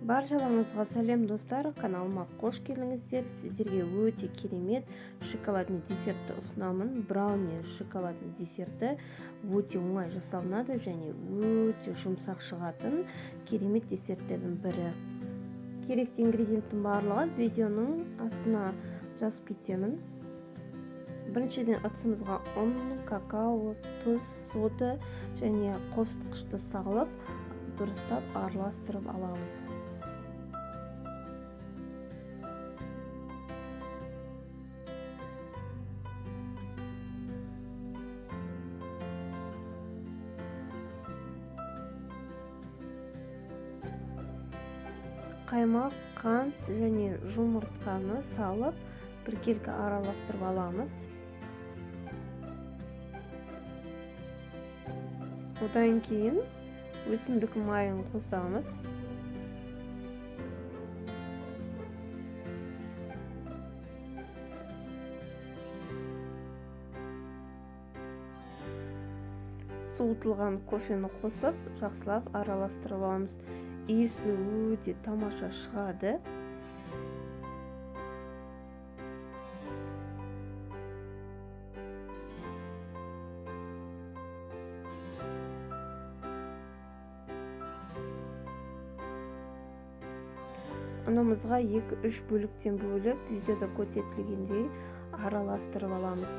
Баршаларыңызға сәлем достар, каналыма қош келдіңіздер. Сіздерге өте керемет шоколадный десертті ұсынамын. Брауни шоколадный десерті өте оңай жасалынады және өте жұмсақ шығатын керемет десерттердің бірі. Керекті ингредиенттің барлығы видеоның астына жазып кетемін. Біріншіден ыдысымызға ұн, какао, тұз, сода және қосқышты салып, дұрыстап араластырып аламыз. Қаймақ, қант және жұмыртқаны салып, біркелкі араластырып аламыз. Одан кейін өсімдік майын қосамыз. Суытылған кофені қосып, жақсылап араластырып аламыз. Иісі өте тамаша шығады. Ұнымызға 2-3 бөліктен бөліп, видеода көрсетілгендей араластырып аламыз.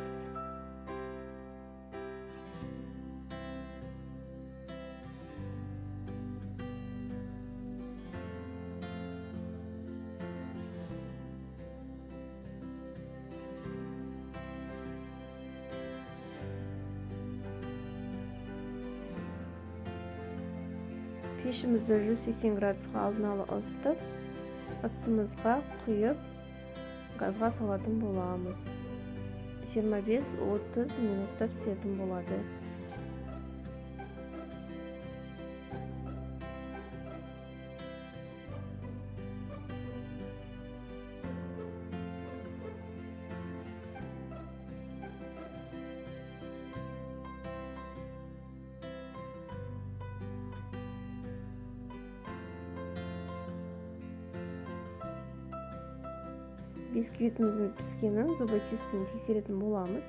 Пешімізді 180 градусқа алдын ала ысытып, ыдысымызға құйып, газға салатын боламыз. 25-30 минутта пісетін болады. Бисквитіміздің піскенін зубочисткамен тексеретін боламыз.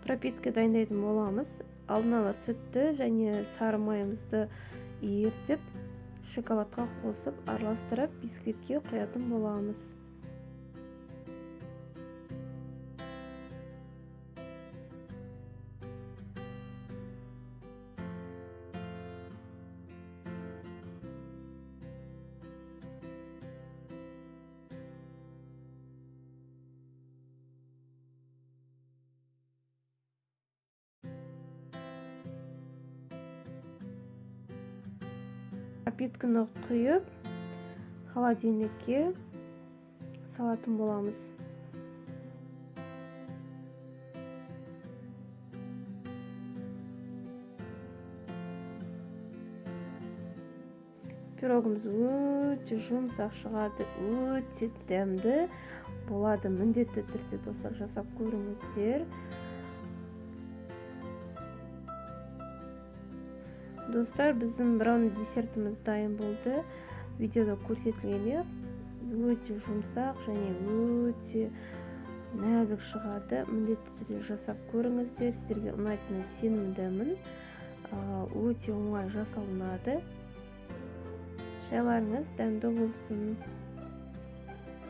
Пропитка дайындайтын боламыз. Алдын ала сүтті және сары майымызды ерітіп, шоколадқа қосып, араластырып, бисквитке құятын боламыз. Пропитканы құйып, холодильникке салатын боламыз. Пирогымыз өте жұмсақ шығады, өте дәмді болады. Міндетті түрде достар жасап көріңіздер. Достар, біздің брауни десертіміз дайын болды. Видеода көрсетілгендей өте жұмсақ және өте нәзік шығады. Міндетті түрде жасап көріңіздер. Сіздерге ұнайтынына сенімдімін. Өте оңай жасалынады. Шайларыңыз дәмді болсын.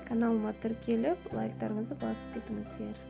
Каналыма тіркеліп, лайктарыңызды басып кетіңіздер.